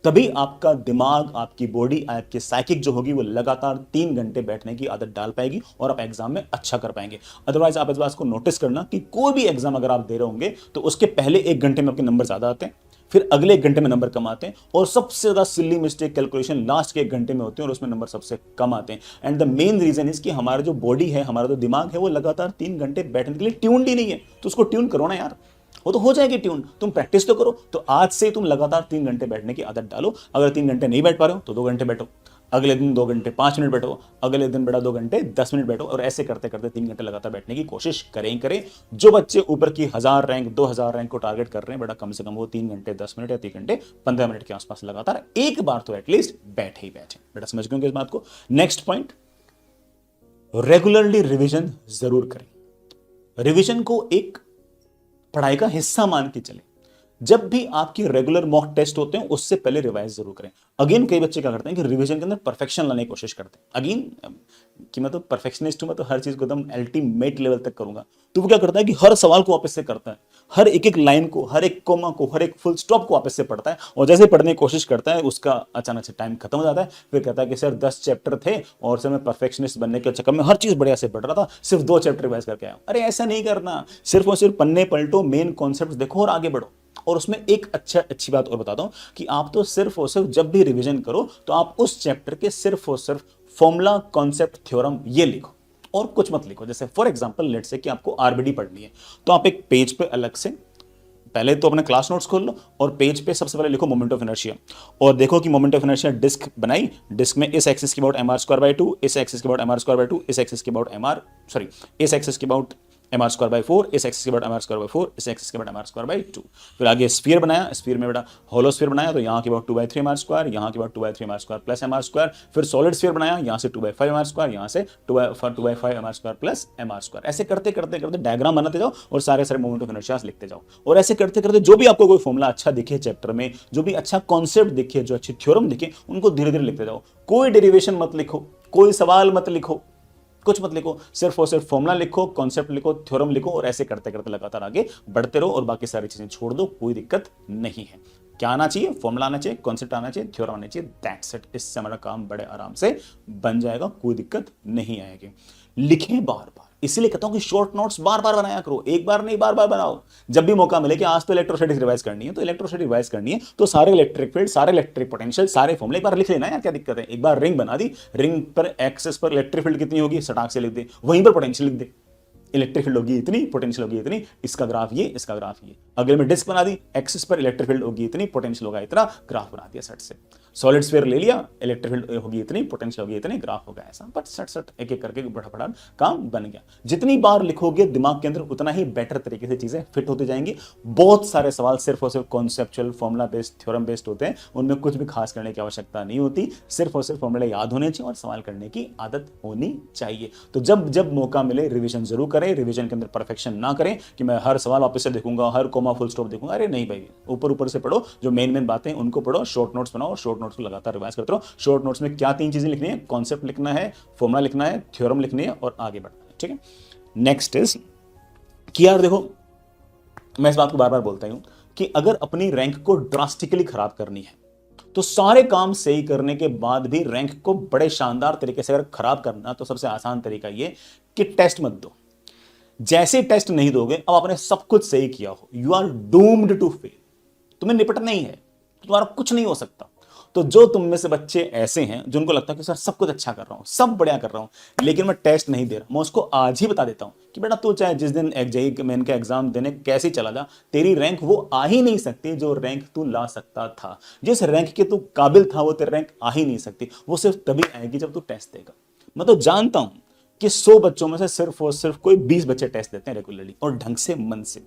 तभी आपका दिमाग, आपकी बॉडी, आपकी साइकिक जो होगी वो लगातार 3 घंटे बैठने की आदत डाल पाएगी और आप एग्जाम में अच्छा कर पाएंगे। अदरवाइज आप इस बात को नोटिस करना कि कोई भी एग्जाम अगर आप दे रहे होंगे तो उसके पहले 1 घंटे में आपके नंबर ज्यादा आते हैं, फिर अगले 1 घंटे में नंबर कम आते हैं, और सबसे ज्यादा सिली मिस्टेक कैलकुलेशन लास्ट के 1 घंटे में होते हैं और उसमें नंबर सबसे कम आते हैं। And the main reason is कि हमारा जो बॉडी है, हमारा जो दिमाग है, वो लगातार 3 घंटे बैठने के लिए ट्यून्ड ही नहीं है। तो उसको ट्यून करो ना यार, वो तो हो जाएगी ट्यून। तुम प्रैक्टिस तो करो। तो आज से तुम लगातार 3 घंटे बैठने की आदत डालो। अगर 3 घंटे नहीं बैठ पा रहे हो तो 2 घंटे बैठो, अगले दिन 2 घंटे 5 मिनट बैठो, अगले दिन बेटा 2 घंटे 10 मिनट बैठो, और ऐसे करते करते 3 घंटे लगातार बैठने की कोशिश करें। जो बच्चे ऊपर की 1000 रैंक 2000 रैंक को टारगेट कर रहे हैं, बेटा कम से कम वो 3 घंटे 10 मिनट या 3 घंटे 15 मिनट के आसपास लगातार एक बार तो एटलीस्ट बैठे ही बैठे। बेटा समझ गए इस बात को। नेक्स्ट पॉइंट, रेगुलरली रिविजन जरूर करें। रिविजन को एक पढ़ाई का हिस्सा मान के चले। जब भी आपकी रेगुलर मॉक टेस्ट होते हैं उससे पहले रिवाइज जरूर करें। अगेन कई बच्चे क्या करते हैं कि रिवीजन के अंदर परफेक्शन लाने की कोशिश करते हैं। अगेन कि मैं तो परफेक्शनिस्ट हूं, मैं तो हर चीज को एकदम अल्टीमेट लेवल तक करूंगा। तो वो क्या करता है कि हर सवाल को वापस से करता है, हर एक एक लाइन को, हर एक कोमा को, हर एक फुल स्टॉप को वापस से पढ़ता है, और जैसे पढ़ने की कोशिश करता है उसका अचानक से टाइम खत्म हो जाता है। फिर कहता है कि सर 10 चैप्टर थे और सर मैं परफेक्शनिस्ट बनने के चक्कर में हर चीज बढ़िया से पढ़ रहा था, सिर्फ 2 चैप्टर रिवाइज करके आया। अरे ऐसा नहीं करना, सिर्फ और सिर्फ पन्ने पलटो, मेन कॉन्सेप्ट देखो और आगे बढ़ो। और उसमें एक अच्छी बात और बताता हूं कि आप तो सिर्फ और सिर्फ जब भी रिवीजन करो तो आप उस चैप्टर के सिर्फ और सिर्फ फॉर्मूला, कॉन्सेप्ट, थ्योरम ये लिखो और कुछ मत लिखो। जैसे फॉर एग्जांपल लेट्स से कि आपको आरबीडी पढ़नी है, तो आप एक पेज पे अलग से पहले तो अपने क्लास नोट्स खोल लो और पेज पे सबसे पहले लिखो मोमेंट ऑफ इनर्शिया, और देखो कि मोमेंट ऑफ इनर्शिया डिस्क बनाई, डिस्क में इस एक्सिस के अबाउट mr²/2, इस एक्सिस के अबाउट mr²/2, इस एक्सिस के अबाउट इस एक्सिस के अबाउट mr²/4, इस एक्सिस के अबाउट mr²/4, इस एक्सिस के अबाउट mr²/2। फिर आगे स्फीयर बनाया, स्फीयर में बेटा होलो स्फीयर बनाया, तो यहाँ के अबाउट 2/3 mr², यहाँ के अबाउट 2/3 mr² प्लस mr²। फिर सॉलिड स्फीयर बनाया, यहाँ से 2/5 mr², यहाँ से 2/5 mr² प्लस mr²। ऐसे करते करते करते डायग्राम बनाते जाओ और सारे मोमेंट ऑफ इनर्शिया लिखते जाओ। और ऐसे करते करते जो भी आपको कोई फॉर्मूला अच्छा दिखे चैप्टर में, जो भी अच्छा कॉन्सेप्ट दिखे, जो अच्छी थ्योरम दिखे, उनको धीरे धीरे लिखते जाओ। कोई डेरिवेशन मत लिखो, कोई सवाल मत लिखो, कुछ मत लिखो, सिर्फ और सिर्फ फॉर्मूला लिखो, कॉन्सेप्ट लिखो, थ्योरम लिखो, और ऐसे करते करते लगातार आगे बढ़ते रहो और बाकी सारी चीजें छोड़ दो, कोई दिक्कत नहीं है। क्या आना चाहिए? फॉर्मूला आना चाहिए, कॉन्सेप्ट आना चाहिए, थ्योरम आना चाहिए, दैट्स इट। इससे हमारा काम बड़े आराम से बन जाएगा, कोई दिक्कत नहीं आएगी। लिखें बार बार, इसीलिए कहता हूं कि शॉर्ट नोट्स बार बार बनाया करो, एक बार नहीं बार बार बनाओ। जब भी मौका मिले कि आज तो इलेक्ट्रोस्टैटिक्स रिवाइज करनी है, तो इलेक्ट्रोस्टैटिक्स रिवाइज करनी है तो सारे इलेक्ट्रिक फील्ड, सारे इलेक्ट्रिक पोटेंशियल, सारे फॉर्मूले एक बार लिख लेना यार, क्या दिक्कत है। एक बार रिंग बना दी, रिंग पर एक्सेस पर इलेक्ट्रिक फील्ड कितनी होगी सटाक से लिख दे, वहीं पर पोटेंशियल लिख दे, इलेक्ट्रिक फील्ड होगी इतनी, पोटेंशियल होगी इतनी, इसका ग्राफ ये, इसका ग्राफ ये। अगले में डिस्क बना दी, एक्सिस पर इलेक्ट्रिक फील्ड होगी इतनी, पोटेंशियल होगा इतना, ग्राफ बना दिया सट से। सॉलिड स्फीयर ले लिया, इलेक्ट्रिक फील्ड होगी इतनी, पोटेंशियल होगी इतनी, ग्राफ होगा ऐसा। बट सट सट एक एक करके फटाफट काम बन गया। जितनी बार लिखोगे दिमाग के अंदर उतना ही बेटर तरीके से चीजें फिट होती जाएंगी। बहुत सारे सवाल सिर्फ और सिर्फ conceptual, formula based, theorem based होते हैं, उनमें कुछ भी खास करने की आवश्यकता नहीं होती। सिर्फ और सिर्फ फॉर्मूले याद होने चाहिए और सवाल करने की आदत होनी चाहिए। तो जब जब मौका मिले रिविजन जरूर करें। रिविजन के अंदर परफेक्शन ना करें कि मैं हर सवाल वापस से देखूंगा, हर कोमा फुल स्टॉप देखूंगा। अरे नहीं भाई, ऊपर ऊपर से पढ़ो, जो मेन बातें उनको पढ़ो, शॉर्ट नोट्स बनाओ, शॉर्ट नोट्स को लगातार रिवाइज करते रहो। शॉर्ट नोट्स में क्या 3 चीजें लिखनी है? कॉन्सेप्ट लिखना है, फॉर्मूला लिखना है, थ्योरम लिखनी है और आगे बढ़ना है। ठीक है, नेक्स्ट इज कि यार देखो, मैं इस बात को बार बार बोलता हूं कि अगर अपनी रैंक को ड्रास्टिकली खराब करनी है तो सारे काम सही करने के बाद भी रैंक को बड़े शानदार तरीके से अगर खराब करना, तो सबसे आसान तरीका ये कि टेस्ट मत दो। जैसे टेस्ट नहीं दोगे, अब आपने सब कुछ सही किया हो, you are doomed to fail, तुम्हें निपटना ही है, तो तुम्हारा कुछ नहीं हो सकता। तो जो तुम में से बच्चे ऐसे हैं जिनको लगता है कि सर सब कुछ अच्छा कर रहा हूं, सब बढ़िया कर रहा हूं, लेकिन मैं टेस्ट नहीं दे रहा, मैं उसको आज ही बता देता हूं कि बेटा तू चाहे जिस दिन जेईई मेन का एग्जाम देने कैसे चला जा, तेरी रैंक वो आ ही नहीं सकती जो रैंक तू ला सकता था। जिस रैंक के तू काबिल था वो तेरी रैंक आ ही नहीं सकती। वो सिर्फ तभी आएगी जब तू टेस्ट देगा। मैं तो जानता हूं कि 100 बच्चों में से सिर्फ और सिर्फ कोई 20 बच्चे टेस्ट देते हैं रेगुलरली और ढंग से, मन से।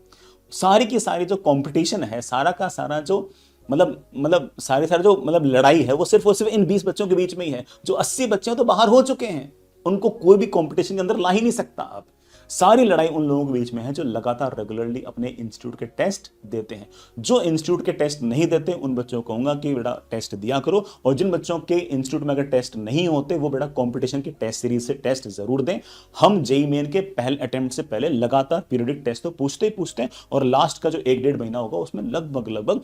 सारी की सारी जो कंपटीशन है, सारा का सारा जो मतलब सारे सारे जो मतलब लड़ाई है वो सिर्फ और सिर्फ इन 20 बच्चों के बीच में ही है। जो 80 बच्चे हैं तो बाहर हो चुके हैं, उनको कोई भी कंपटीशन के अंदर ला ही नहीं सकता। अब सारी लड़ाई उन लोगों के बीच में है जो लगातार रेगुलरली अपने इंस्टीट्यूट के टेस्ट देते हैं। जो इंस्टीट्यूट के टेस्ट नहीं देते उन बच्चों को कहूंगा कि बेटा टेस्ट दिया करो, और जिन बच्चों के इंस्टीट्यूट में अगर टेस्ट नहीं होते वो बेटा कंपटीशन की टेस्ट सीरीज से टेस्ट जरूर दें। हम जेईई मेन के पहले अटेम्प्ट से पहले लगातार पीरियडिक टेस्ट तो पूछते ही पूछते हैं, और लास्ट का जो 1-1.5 महीना होगा उसमें लगभग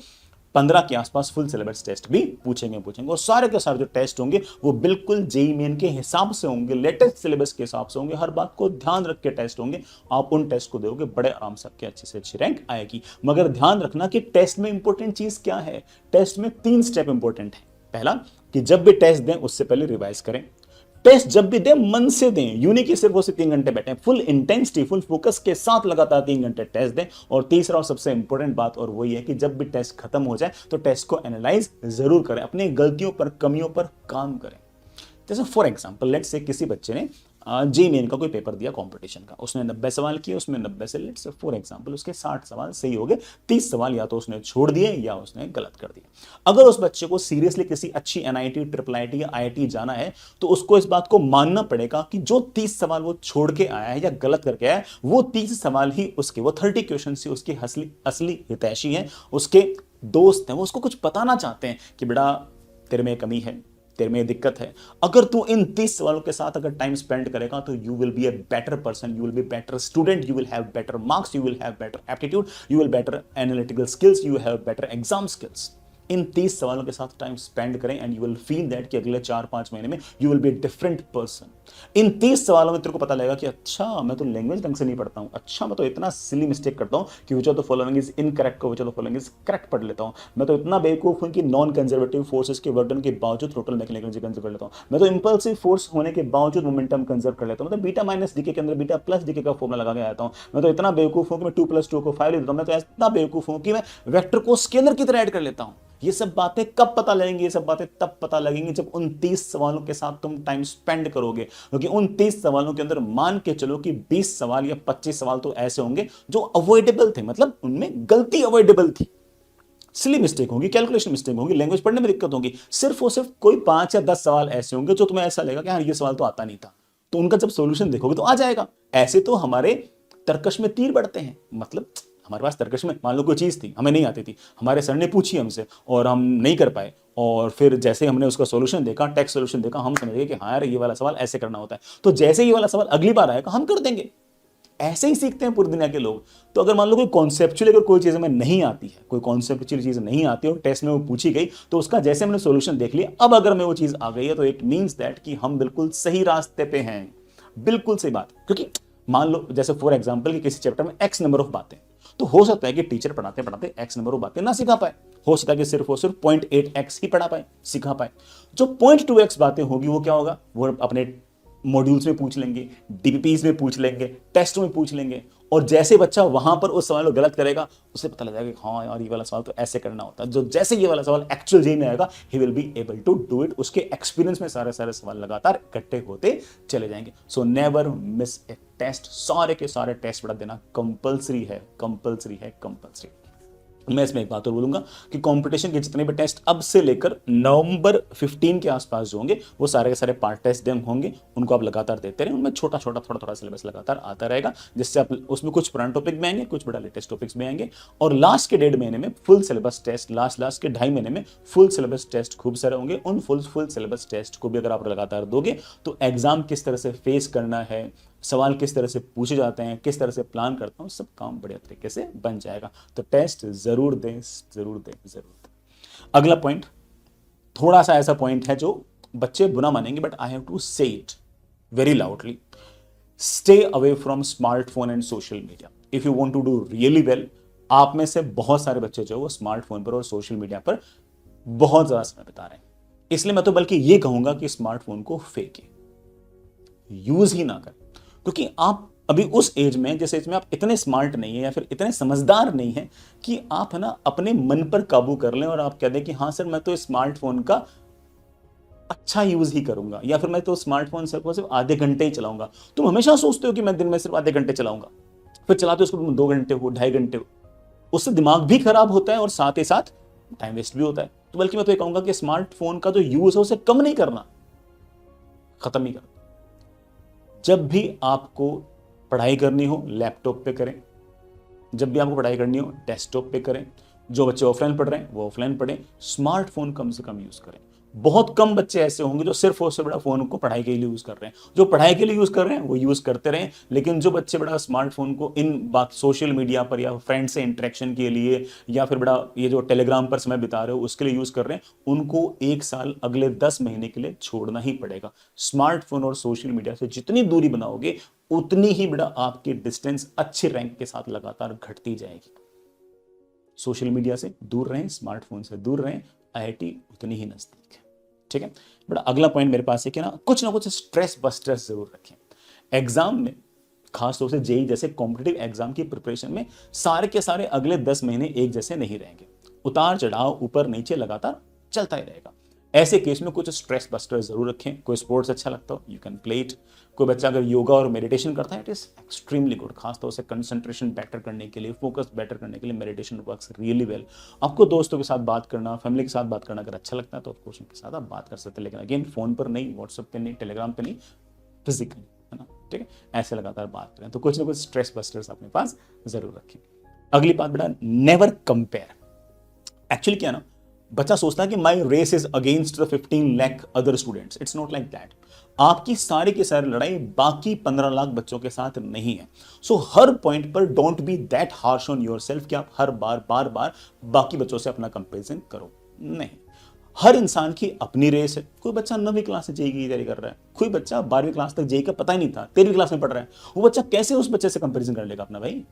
15 के आसपास फुल सिलेबस टेस्ट भी पूछेंगे। और सारे के सारे जो टेस्ट होंगे वो बिल्कुल जेईई मेन के हिसाब से होंगे, लेटेस्ट सिलेबस के हिसाब से होंगे, हर बात को ध्यान रख के टेस्ट होंगे। आप उन टेस्ट को दोगे बड़े आराम से आपके अच्छे से अच्छी रैंक आएगी। मगर ध्यान रखना कि टेस्ट में इंपॉर्टेंट चीज क्या है। टेस्ट में 3 स्टेप इंपॉर्टेंट है। पहला कि जब भी टेस्ट दें उससे पहले रिवाइज करें। टेस्ट जब भी दें मन से दें, यूं नहीं कि सिर्फ वो 3 घंटे बैठे, फुल इंटेंसिटी फुल फोकस के साथ लगातार 3 घंटे टेस्ट दें। और तीसरा और सबसे इंपॉर्टेंट बात और वही है कि जब भी टेस्ट खत्म हो जाए तो टेस्ट को एनालाइज जरूर करें, अपनी गलतियों पर कमियों पर काम करें। जैसे फॉर एग्जाम्पल लेट्स से किसी बच्चे ने जेईई मेन का कोई पेपर दिया कंपटीशन का, उसने 90 सवाल किए, उसमें 90 से लेट्स से फॉर एग्जाम्पल उसके 60 सवाल सही हो गए, 30 सवाल या तो उसने छोड़ दिए या उसने गलत कर दिए। अगर उस बच्चे को सीरियसली किसी अच्छी एनआईटी, ट्रिपल आईटी या आईआईटी जाना है तो उसको इस बात को मानना पड़ेगा कि जो 30 सवाल वो छोड़ के आया है या गलत करके आया है वो 30 सवाल ही उसके, वो 30 क्वेश्चन ही उसके असली हितैषी हैं, उसके दोस्त हैं। वो उसको कुछ बताना चाहते हैं कि बेटा तेरे में कमी है, तेरे में दिक्कत है। अगर तू इन 30 सवालों के साथ अगर टाइम स्पेंड करेगा तो you will be a better person, you will be better student, you will have better marks, you will have better aptitude, you will better analytical skills, you have better exam skills. इन 30 सवालों के साथ time spend करें and you will feel that कि अगले 4-5 महीने में you will be a different person. इन 30 सवालों में तेरे को पता लगेगा कि अच्छा मैं तो लैंग्वेज ढंग से नहीं पढ़ता हूं, अच्छा मैं तो इतना सिली मिस्टेक करता हूं कि which of the following is incorrect को which of the following is correct पढ़ लेता हूं। मैं तो इतना बेवकूफ हूं कि नॉन कंजर्वेटिव फोर्सेस के वर्डन के बावजूद टोटल मैकेनिकल एनर्जी कंजर्व कर लेता हूं। मैं तो इंपल्सिव फोर्स होने के बावजूद मोमेंटम कंजर्व कर लेता हूं। मतलब बीटा माइनस डीके के अंदर बीटा प्लस डीके का फॉर्मूला लगा के आता हूं। मैं तो इतना बेवकूफ हूं कि मैं 2 + 2 को 5 लिख देता हूं। मैं तो इतना बेवकूफ हूं कि मैं वेक्टर को स्केलर की तरह ऐड कर लेता हूं। ये सब बातें कब पता लगेंगी? ये सब बातें तब पता लगेंगी जब उन 30 सवालों के साथ तुम टाइम स्पेंड करोगे, क्योंकि उन 30 सवालों के अंदर मान के चलो कि 20 सवाल या 25 सवाल तो ऐसे होंगे जो अवॉइडेबल थे, मतलब उनमें गलती अवॉइडेबल थी, सिली मिस्टेक होगी, कैलकुलेशन मिस्टेक होगी, लैंग्वेज पढ़ने में दिक्कत होगी। सिर्फ और सिर्फ कोई 5 या 10 सवाल ऐसे होंगे जो तुम्हें ऐसा लगेगा कि हाँ ये सवाल तो आता नहीं था, तो उनका जब सोल्यूशन देखोगे तो आ जाएगा। ऐसे तो हमारे तर्कश में तीर बढ़ते हैं। मतलब हमारे पास तर्कश में मान लो कोई चीज़ थी, हमें नहीं आती थी, हमारे सर ने पूछी हमसे और हम नहीं कर पाए, और फिर जैसे हमने उसका सॉल्यूशन देखा, टेक्स्ट सॉल्यूशन देखा, हम समझ गए कि हाँ यार ये वाला सवाल ऐसे करना होता है, तो जैसे ये वाला सवाल अगली बार आएगा हम कर देंगे। ऐसे ही सीखते हैं पूरी दुनिया के लोग। तो अगर मान लो कोई कॉन्सेप्चुअली अगर कोई चीज़ हमें नहीं आती है, कोई कॉन्सेप्चुअल चीज़ नहीं आती और टेस्ट में वो पूछी गई, तो उसका जैसे हमने सॉल्यूशन देख लिया, अब अगर मैं वो चीज़ आ गई है तो इट मीन्स दैट कि हम बिल्कुल सही रास्ते पे हैं। बिल्कुल सही बात। क्योंकि मान लो जैसे फॉर एग्जाम्पल कि किसी चैप्टर में एक्स नंबर ऑफ बातें, तो हो सकता है कि टीचर पढ़ाते पढ़ाते एक्स नंबर ऑफ बातें ना सिखा पाए, हो सकता है कि सिर्फ और सिर्फ 0.8x ही पढ़ा पाए, सिखा पाए। जो 0.2x बातें होगी वो क्या होगा, वो अपने मॉड्यूल्स में पूछ लेंगे, डीपीपीज में पूछ लेंगे, टेस्ट में पूछ लेंगे, और जैसे बच्चा वहां पर उस सवाल को गलत करेगा उसे पता लग जाएगा कि हाँ यार ये वाला सवाल तो ऐसे करना होता है। जो जैसे ये वाला सवाल एक्चुअल जेईई में आएगा he will be able to do it. उसके एक्सपीरियंस में सारे सारे सवाल लगातार इकट्ठे होते चले जाएंगे। So never miss a test. सारे के सारे टेस्ट बड़ा देना कंपल्सरी है, कंपल्सरी है, कंपल्सरी। मैं इसमें एक बात और बोलूंगा कि कंपटीशन के जितने भी टेस्ट अब से लेकर नवंबर 15 के आसपास जो होंगे वो सारे के सारे पार्ट टेस्ट होंगे, उनको आप लगातार देते रहें। उनमें छोटा छोटा थोड़ा थोड़ा सिलेबस लगातार आता रहेगा, जिससे आप उसमें कुछ पुराने टॉपिक भी आएंगे, कुछ बड़ा लेटेस्ट टॉपिक्स भी आएंगे, और लास्ट के 1.5 महीने में फुल सिलेबस टेस्ट, लास्ट के 2.5 महीने में फुल सिलेबस टेस्ट खूब सारे होंगे। उन फुल सिलेबस टेस्ट को भी अगर आप लगातार दोगे तो एग्जाम किस तरह से फेस करना है, सवाल किस तरह से पूछे जाते हैं, किस तरह से प्लान करता हूं, सब काम बढ़िया तरीके से बन जाएगा। तो टेस्ट जरूर दें, जरूर दें, जरूर दें। अगला पॉइंट थोड़ा सा ऐसा पॉइंट है जो बच्चे बुरा मानेंगे, but I have to say it very loudly. Stay away from smartphone and social media if you want to do really well. आप में से बहुत सारे बच्चे जो वो स्मार्टफोन पर और सोशल मीडिया पर बहुत ज्यादा समय बिता रहे हैं, इसलिए मैं तो बल्कि ये कहूंगा कि स्मार्टफोन को फेंके, यूज ही ना करें। क्योंकि आप अभी उस एज में, जिस एज में आप इतने स्मार्ट नहीं है या फिर इतने समझदार नहीं है कि आप है ना अपने मन पर काबू कर लें और आप कह दें कि हाँ सर मैं तो स्मार्टफोन का अच्छा यूज ही करूंगा, या फिर मैं तो स्मार्टफोन सिर्फ आधे घंटे ही चलाऊंगा। तुम हमेशा सोचते हो कि मैं दिन में सिर्फ आधे घंटे चलाऊंगा, फिर चलाते हो उसको तुम 2 घंटे हो, 2.5 घंटे हो। उससे दिमाग भी खराब होता है और साथ ही साथ टाइम वेस्ट भी होता है। तो बल्कि मैं तो ये कहूंगा कि स्मार्टफोन का जो यूज है उसे कम नहीं करना, खत्म ही करना। जब भी आपको पढ़ाई करनी हो लैपटॉप पे करें, जब भी आपको पढ़ाई करनी हो डेस्कटॉप पे करें। जो बच्चे ऑफलाइन पढ़ रहे हैं वो ऑफलाइन पढ़ें, स्मार्टफोन कम से कम यूज करें। बहुत कम बच्चे ऐसे होंगे जो सिर्फ और सिर्फ बड़ा फोन को पढ़ाई के लिए यूज कर रहे हैं। जो पढ़ाई के लिए यूज कर रहे हैं वो यूज करते रहें, लेकिन जो बच्चे बड़ा स्मार्टफोन को इन बात सोशल मीडिया पर या फ्रेंड से इंटरेक्शन के लिए या फिर बड़ा ये जो टेलीग्राम पर समय बिता रहे हो उसके लिए यूज कर रहे हैं, उनको 1 साल अगले 10 महीने के लिए छोड़ना ही पड़ेगा। स्मार्टफोन और सोशल मीडिया से जितनी दूरी बनाओगे उतनी ही बड़ा आपकी डिस्टेंस अच्छे रैंक के साथ लगातार घटती जाएगी। सोशल मीडिया से दूर रहें, स्मार्टफोन से दूर रहें, आईआईटी उतनी ही नजदीक है। ठीक है, बड़ा अगला पॉइंट मेरे पास है कि ना कुछ स्ट्रेस बस्टर्स जरूर रखें। एग्जाम में खासतौर से जेई जैसे कॉम्पिटिटिव एग्जाम की प्रिपरेशन में सारे के सारे अगले 10 महीने एक जैसे नहीं रहेंगे। उतार चढ़ाव ऊपर नीचे लगातार चलता ही रहेगा। ऐसे केस में कुछ स्ट्रेस बस्टर जरूर रखें। कोई स्पोर्ट्स अच्छा लगता हो, यू कैन प्ले इट। कोई बच्चा अगर योगा और मेडिटेशन करता है, इट इज एक्सट्रीमली गुड। खासतौर से कंसंट्रेशन बेटर करने के लिए, फोकस बेटर करने के लिए मेडिटेशन वर्क्स रियली वेल। आपको दोस्तों के साथ बात करना, फैमिली के साथ बात करना अगर अच्छा लगता है तो ऑफकोर्स उनके साथ आप बात कर सकते हैं, लेकिन अगेन फोन पर नहीं, व्हाट्सएप पे नहीं, टेलीग्राम पे नहीं, फिजिकली, है ना। ठीक है, ऐसे लगातार बात करें। तो कुछ ना कुछ स्ट्रेस बस्टर्स अपने पास जरूर रखें। अगली बात बेटा, नेवर कंपेयर। एक्चुअली क्या ना, बच्चा सोचता है कि my race is against the 15 lakh other students. It's not like that. आपकी सारी की सारी लड़ाई बाकी 15 लाख बच्चों के साथ नहीं है। सो हर पॉइंट पर don't be that harsh on yourself कि आप हर बार बार बाकी बच्चों से अपना कंपैरिजन करो। नहीं, हर इंसान की अपनी रेस है। कोई बच्चा 9वीं क्लास से जेई की तैयारी कर रहा है, कोई बच्चा 12वीं क्लास तक जेई का पता ही नहीं था, 13वीं क्लास में पढ़ रहा है। वो बच्चा कैसे उस बच्चे से कंपैरिजन कर लेगा अपना? भाई,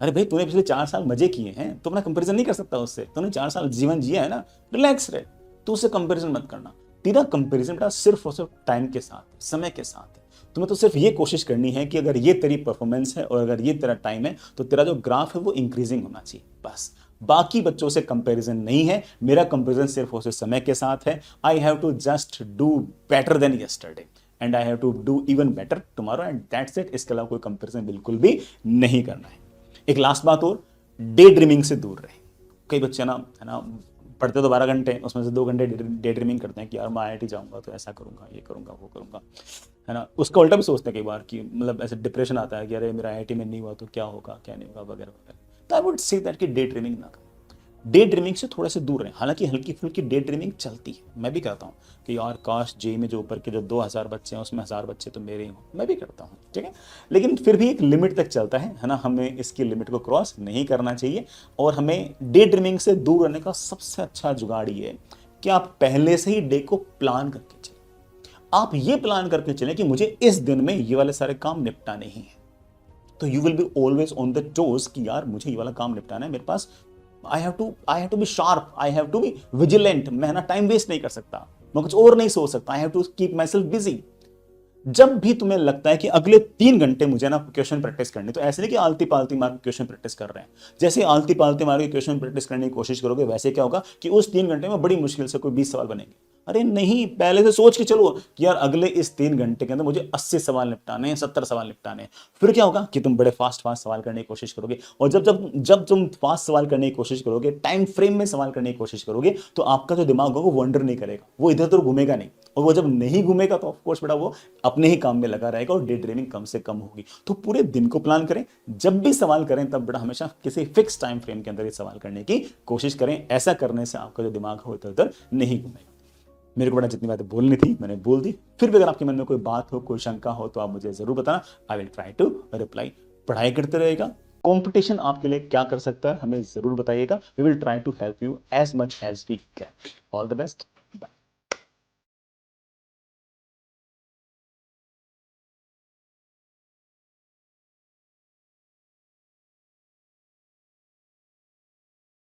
अरे भाई, तूने पिछले 4 साल मजे किए हैं, तो अपना कंपैरिजन नहीं कर सकता उससे। तूने 4 साल जीवन जिया है ना, रिलैक्स रहे, तो उससे कंपैरिजन मत करना। तेरा कंपैरिजन बेटा सिर्फ और सिर्फ टाइम के साथ, समय के साथ है। तुम्हें तो सिर्फ ये कोशिश करनी है कि अगर ये तेरी परफॉर्मेंस है और अगर ये तेरा टाइम है तो तेरा जो ग्राफ है वो इंक्रीजिंग होना चाहिए, बस। बाकी बच्चों से कंपैरिजन नहीं है। मेरा कंपैरिजन सिर्फ और सिर्फ समय के साथ है। I have to just do better than yesterday and I have to do even better tomorrow and that's it. इसके अलावा कोई कंपैरिजन बिल्कुल भी नहीं करना है। एक लास्ट बात और, डे ड्रीमिंग से दूर रहे। कई बच्चे ना, है ना, पढ़ते तो 12 घंटे, उसमें से 2 घंटे डे ड्रीमिंग करते हैं कि यार मैं आईआईटी जाऊंगा तो ऐसा करूंगा, ये करूंगा, वो करूंगा, है ना। उसका उल्टा भी सोचते हैं कई बार कि मतलब ऐसे डिप्रेशन आता है कि अरे मेरा आईआईटी में नहीं हुआ तो क्या होगा, क्या नहीं होगा, वगैरह वगैरह। तो आई वुड से दैट कि डे ड्रीमिंग ना करें। डे ड्रीमिंग से थोड़े से दूर रहें। हालांकि हल्की फुल्की डे ड्रीमिंग चलती है, मैं भी कहता हूँ कि यार काश जेई में जो ऊपर के जो 2000 बच्चे हैं उसमें 1000 बच्चे तो मेरे ही हों, मैं भी करता हूँ। ठीक है, लेकिन फिर भी एक लिमिट तक चलता है ना। हमें इसकी लिमिट को क्रॉस नहीं करना चाहिए। और हमें डे ड्रीमिंग से दूर रहने का सबसे अच्छा जुगाड़ ये है कि आप पहले से ही डे को प्लान करके चलें। आप ये प्लान करके चलें कि मुझे इस दिन में ये वाले सारे काम निपटाने ही हैं, तो you will be always on the toes कि यार मुझे ये वाला काम निपटाना है, मेरे पास I have to be sharp, I have to be vigilant. मैं ना टाइम वेस्ट नहीं कर सकता, मैं कुछ और नहीं सोच सकता। I have to keep myself busy. जब भी तुम्हें लगता है कि अगले 3 घंटे मुझे ना क्वेश्चन प्रैक्टिस करनी, तो ऐसे नहीं कि आलती पालती मार क्वेश्चन प्रैक्टिस कर रहे हैं। जैसे आलती पालती मार के क्वेश्चन प्रैक्टिस करने की कोशिश करोगे, वैसे क्या होगा कि उस 3 घंटे में बड़ी मुश्किल से कोई 20 सवाल बनेंगे। अरे नहीं, पहले से सोच के चलो कि यार अगले इस 3 घंटे के अंदर मुझे 80 सवाल निपटाने हैं, 70 सवाल निपटाने हैं। फिर क्या होगा कि तुम बड़े फास्ट सवाल करने की कोशिश करोगे। और जब जब जब तुम फास्ट सवाल करने की कोशिश करोगे, टाइम फ्रेम में सवाल करने की कोशिश करोगे, तो आपका जो दिमाग होगा वो वंडर नहीं करेगा, वो इधर उधर घूमेगा नहीं। और वो जब नहीं घूमेगा तो ऑफकोर्स बेटा वो अपने ही काम में लगा रहेगा और डे ड्रीमिंग कम से कम होगी। तो पूरे दिन को प्लान करें, जब भी सवाल करें तब बेटा हमेशा किसी फिक्स टाइम फ्रेम के अंदर ये सवाल करने की कोशिश करें। ऐसा करने से आपका जो दिमाग हो इधर उधर नहीं घूमेगा। मेरे को बड़ा जितनी बातें बोलनी थी मैंने बोल दी। फिर भी अगर आपके मन में कोई बात हो, कोई शंका हो, तो आप मुझे जरूर बताना। I will try to reply. पढ़ाई करते रहेगा। कंपटीशन आपके लिए क्या कर सकता है हमें जरूर बताइएगा। We will try to help you as much as we can. All the best.